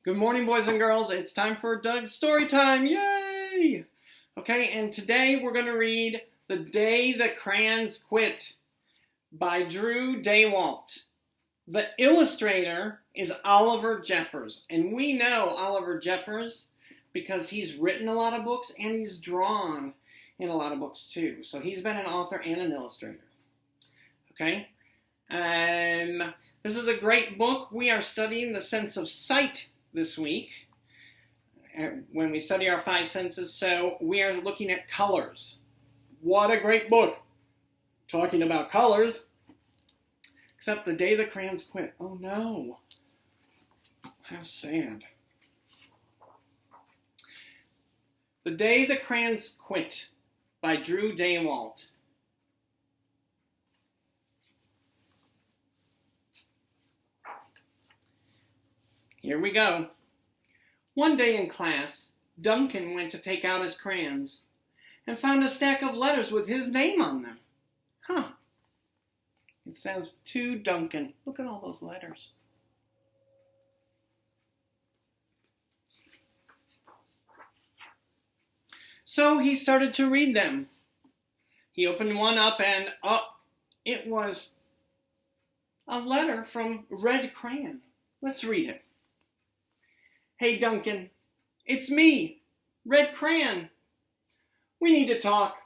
Good morning, boys and girls. It's time for Doug's story time. Yay! Okay, and today we're going to read The Day the Crayons Quit by Daywalt. The illustrator is Oliver Jeffers, and we know Oliver Jeffers because he's written a lot of books and he's drawn in a lot of books too. So he's been an author and an illustrator. Okay? This is a great book. We are studying the sense of sight this week when we study our five senses, so we are looking at colors. What a great book! Talking about colors. Except The Day the Crayons Quit. Oh no. How sad. The Day the Crayons Quit by Daywalt. Here we go. One day in class, Duncan went to take out his crayons and found a stack of letters with his name on them. Huh. It says, to Duncan. Look at all those letters. So he started to read them. He opened one up and, it was a letter from Red Crayon. Let's read it. Hey Duncan, it's me, Red Crayon. We need to talk.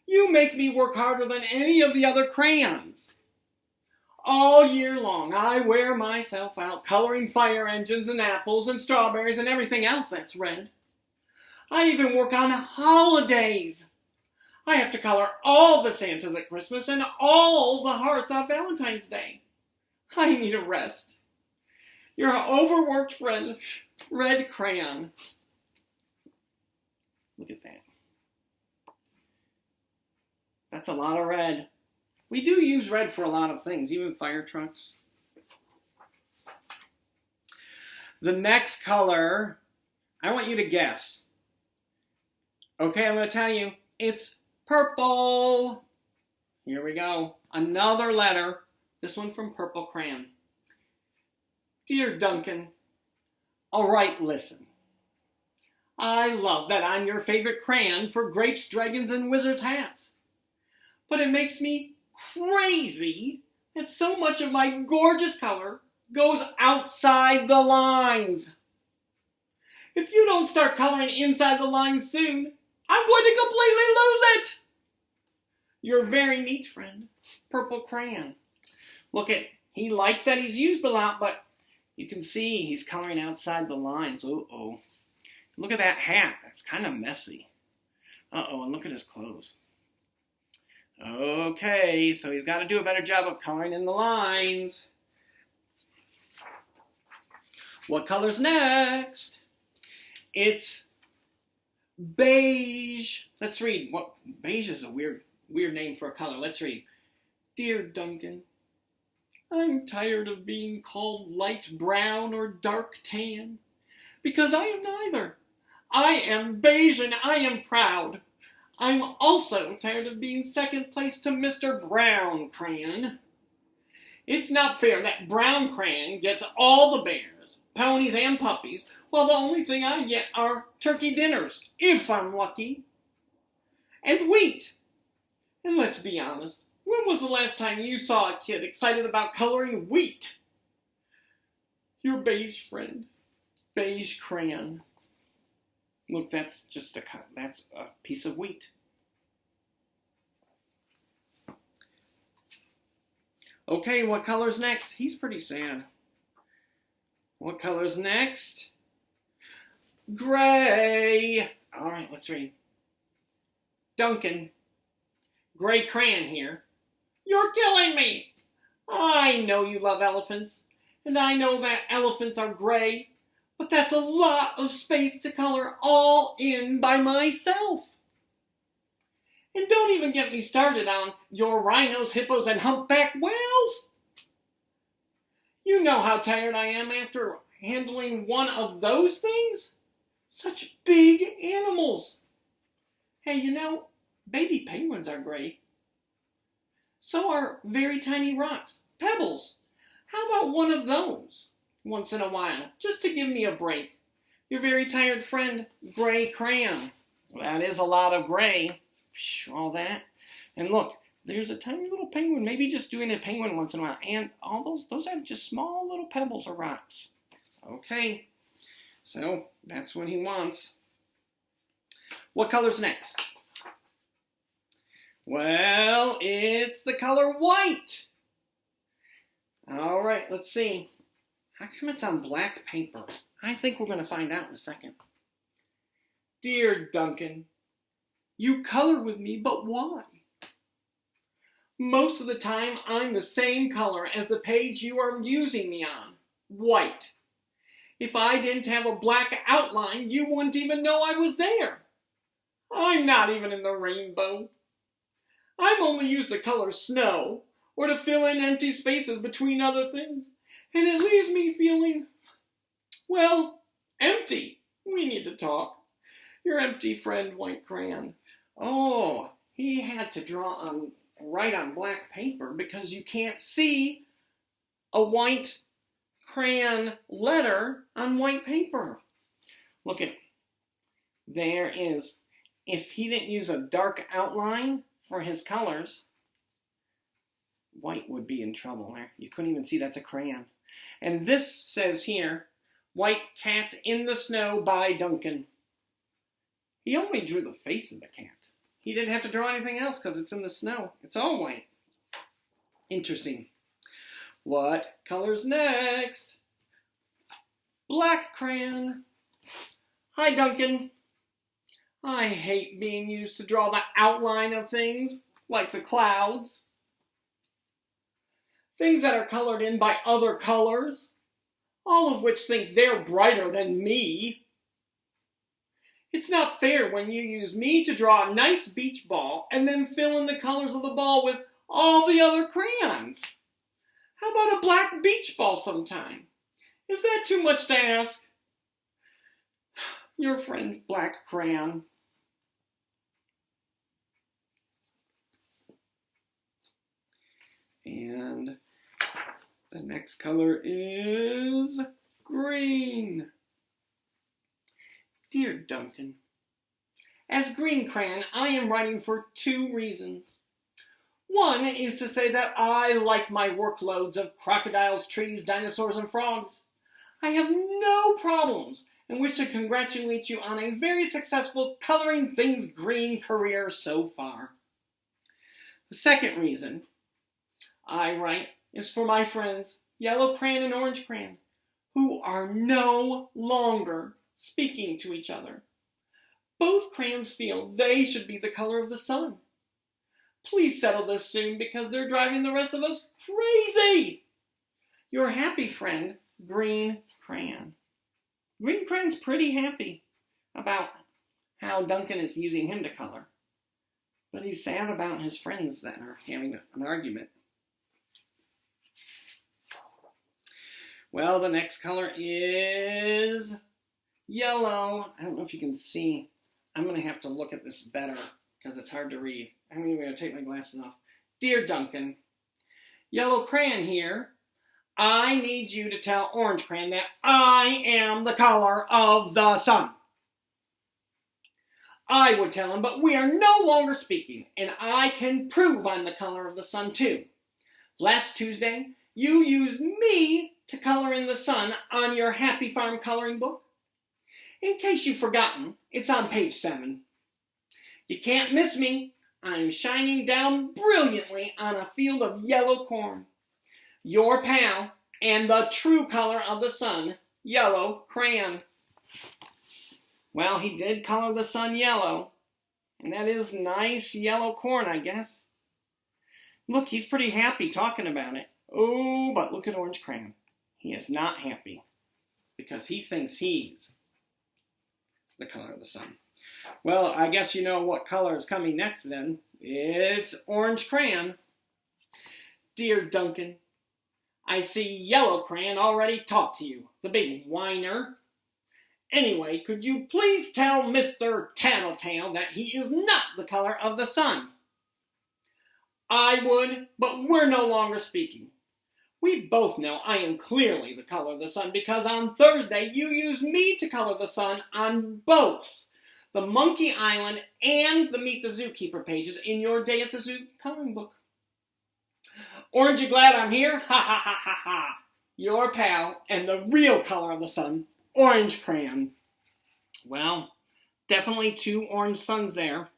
You make me work harder than any of the other crayons. All year long, I wear myself out coloring fire engines and apples and strawberries and everything else that's red. I even work on holidays. I have to color all the Santas at Christmas and all the hearts on Valentine's Day. I need a rest. Your overworked friend, Red Crayon. Look at that. That's a lot of red. We do use red for a lot of things, even fire trucks. The next color, I want you to guess. Okay, I'm going to tell you, it's purple. Here we go. Another letter, this one from Purple Crayon. Dear Duncan, all right, listen. I love that I'm your favorite crayon for grapes, dragons, and wizards' hats. But it makes me crazy that so much of my gorgeous color goes outside the lines. If you don't start coloring inside the lines soon, I'm going to completely lose it. You're very neat, friend, Purple Crayon. Look at, he likes that he's used a lot, but you can see he's coloring outside the lines. Uh-oh. Look at that hat. That's kind of messy. Uh-oh, and look at his clothes. Okay, so he's got to do a better job of coloring in the lines. What color's next? It's beige. Let's read. Beige is a weird name for a color. Let's read. Dear Duncan, I'm tired of being called light brown or dark tan, because I am neither. I am beige and I am proud. I'm also tired of being second place to Mr. Brown Crayon. It's not fair that Brown Crayon gets all the bears, ponies, and puppies, while the only thing I get are turkey dinners, if I'm lucky, and wheat. And let's be honest, when was the last time you saw a kid excited about coloring wheat? Your beige friend, Beige Crayon. Look, that's a piece of wheat. Okay, what color's next? He's pretty sad. What color's next? Gray. All right, let's read. Duncan, Gray Crayon here. You're killing me. I know you love elephants, and I know that elephants are gray, but that's a lot of space to color all in by myself. And don't even get me started on your rhinos, hippos, and humpback whales. You know how tired I am after handling one of those things? Such big animals. Hey, you know, baby penguins are gray. So are very tiny rocks, pebbles. How about one of those? once in a while, just to give me a break. Your very tired friend, Gray Crayon. That is a lot of gray. All that. And look, there's a tiny little penguin, maybe just doing a penguin once in a while. And all those have just small little pebbles or rocks. Okay, so that's what he wants. What color's next? Well, it's the color white. All right, let's see. How come it's on black paper? I think we're going to find out in a second. Dear Duncan, you color with me, but why? Most of the time, I'm the same color as the page you are using me on, white. If I didn't have a black outline, you wouldn't even know I was there. I'm not even in the rainbow. I'm only used to color snow or to fill in empty spaces between other things. And it leaves me feeling, well, empty. We need to talk. Your empty friend, White Crayon. Oh, he had to write on black paper because you can't see a white crayon letter on white paper. Look at, there is, if he didn't use a dark outline for his colors, white would be in trouble there. You couldn't even see that's a crayon. And this says here, White Cat in the Snow by Duncan. He only drew the face of the cat. He didn't have to draw anything else because it's in the snow. It's all white. Interesting. What color's next? Black crayon. Hi, Duncan. I hate being used to draw the outline of things, like the clouds. Things that are colored in by other colors, all of which think they're brighter than me. It's not fair when you use me to draw a nice beach ball and then fill in the colors of the ball with all the other crayons. How about a black beach ball sometime? Is that too much to ask? Your friend, Black Crayon. And the next color is green. Dear Duncan, as Green Crayon, I am writing for 2 reasons. One is to say that I like my workloads of crocodiles, trees, dinosaurs, and frogs. I have no problems and wish to congratulate you on a very successful coloring things green career so far. The second reason I write is for my friends, Yellow Crayon and Orange Crayon, who are no longer speaking to each other. Both crayons feel they should be the color of the sun. Please settle this soon because they're driving the rest of us crazy. Your happy friend, Green Crayon. Green Crayon's pretty happy about how Duncan is using him to color. But he's sad about his friends that are having an argument. Well, the next color is yellow. I don't know if you can see. I'm going to have to look at this better because it's hard to read. I'm going to take my glasses off. Dear Duncan, Yellow Crayon here. I need you to tell Orange Crayon that I am the color of the sun. I would tell him, but we are no longer speaking, and I can prove I'm the color of the sun too. Last Tuesday, you used me to color in the sun on your Happy Farm coloring book. In case you've forgotten, it's on page 7. You can't miss me. I'm shining down brilliantly on a field of yellow corn. Your pal and the true color of the sun, Yellow Crayon. Well, he did color the sun yellow, and that is nice yellow corn, I guess. Look, he's pretty happy talking about it. Oh, but look at Orange Crayon. He is not happy because he thinks he's the color of the sun. Well, I guess you know what color is coming next then. It's Orange Crayon. Dear Duncan, I see Yellow Crayon already talked to you, the big whiner. Anyway, could you please tell Mr. Tattletale that he is not the color of the sun? I would, but we're no longer speaking. We both know I am clearly the color of the sun because on Thursday you used me to color the sun on both the Monkey Island and the Meet the Zookeeper pages in your Day at the Zoo coloring book. Orange, you glad I'm here? Ha ha ha ha ha. Your pal and the real color of the sun, Orange Crayon. Well, definitely two orange suns there.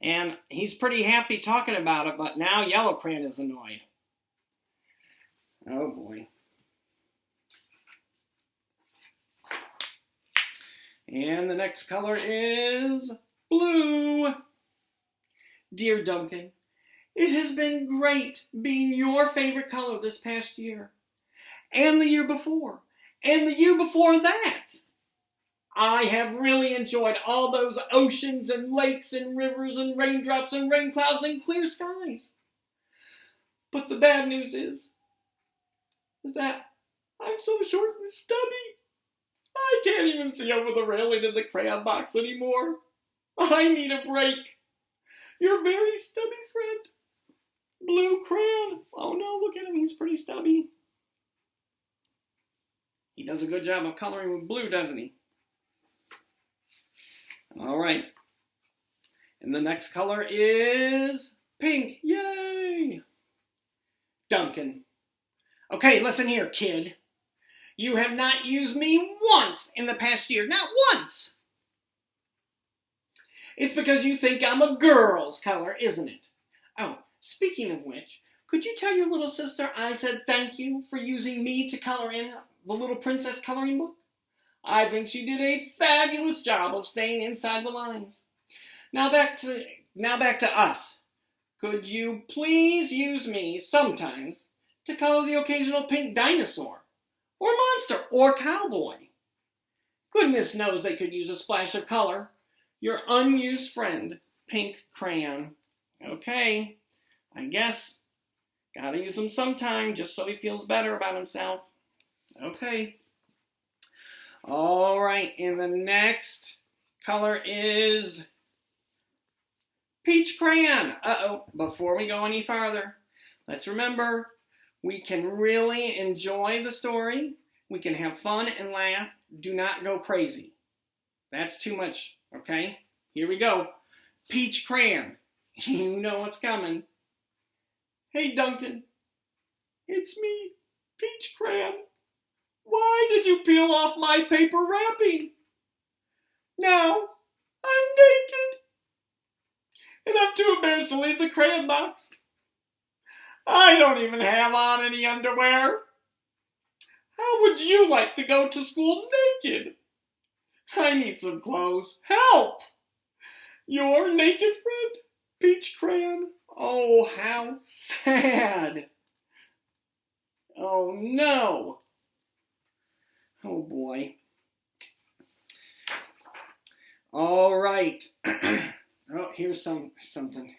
And he's pretty happy talking about it, but now Yellow Crayon is annoyed. Oh boy. And the next color is blue. Dear Duncan, it has been great being your favorite color this past year. And the year before. And the year before that. I have really enjoyed all those oceans and lakes and rivers and raindrops and rain clouds and clear skies. But the bad news is that I'm so short and stubby. I can't even see over the railing in the crayon box anymore. I need a break. Your very stubby friend, Blue Crayon. Oh no, look at him, he's pretty stubby. He does a good job of coloring with blue, doesn't he? All right. And the next color is pink. Yay! Duncan. Okay, listen here, kid. You have not used me once in the past year. Not once! It's because you think I'm a girl's color, isn't it? Oh, speaking of which, could you tell your little sister I said thank you for using me to color in the Little Princess coloring book? I think she did a fabulous job of staying inside the lines. Now back to us. Could you please use me sometimes to color the occasional pink dinosaur, or monster, or cowboy? Goodness knows they could use a splash of color. Your unused friend, Pink Crayon. Okay, I guess. Gotta use him sometime just so he feels better about himself. Okay. All right, and the next color is Peach Crayon. Uh-oh, before we go any farther, let's remember, we can really enjoy the story. We can have fun and laugh. Do not go crazy. That's too much, okay? Here we go. Peach Crayon. You know what's coming. Hey, Duncan. It's me, Peach Crayon. Why did you peel off my paper wrapping? Now, I'm naked. And I'm too embarrassed to leave the crayon box. I don't even have on any underwear. How would you like to go to school naked? I need some clothes. Help! Your naked friend, Peach Crayon. Oh, how sad. Oh, no. Oh, boy. All right. Oh, here's something.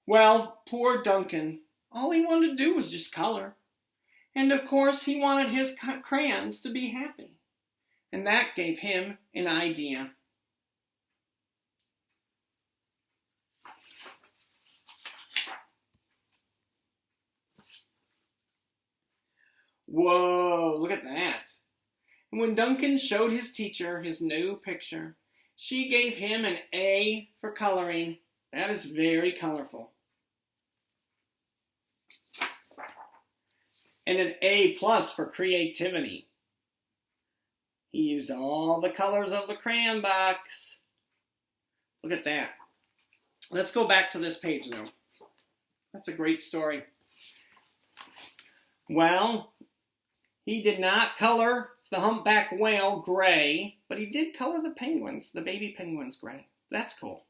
Well, poor Duncan. All he wanted to do was just color. And, of course, he wanted his crayons to be happy. And that gave him an idea. Whoa, look at that. And when Duncan showed his teacher his new picture, she gave him an A for coloring. That is very colorful. And an A+ for creativity. He used all the colors of the crayon box. Look at that. Let's go back to this page now. That's a great story. Well, he did not color the humpback whale gray, but he did color the penguins, the baby penguins gray. That's cool.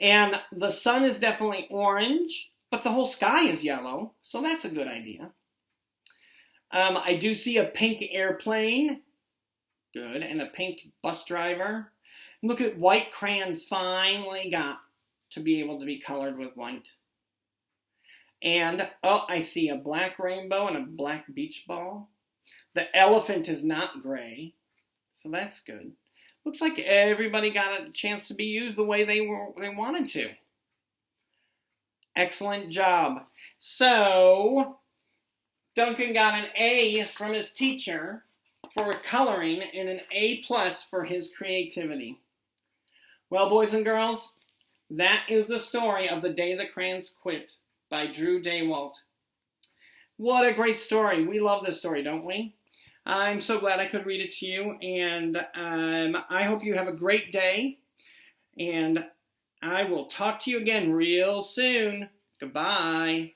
And the sun is definitely orange, but the whole sky is yellow, so that's a good idea. I do see a pink airplane. Good. And a pink bus driver. Look at white crayon finally got to be able to be colored with white. And, oh, I see a black rainbow and a black beach ball. The elephant is not gray, so that's good. Looks like everybody got a chance to be used the way they wanted to. Excellent job. So, Duncan got an A from his teacher for coloring and an A+ for his creativity. Well, boys and girls, that is the story of The Day the Crayons Quit by Drew Daywalt. What a great story. We love this story, don't we? I'm so glad I could read it to you, and I hope you have a great day, and I will talk to you again real soon. Goodbye.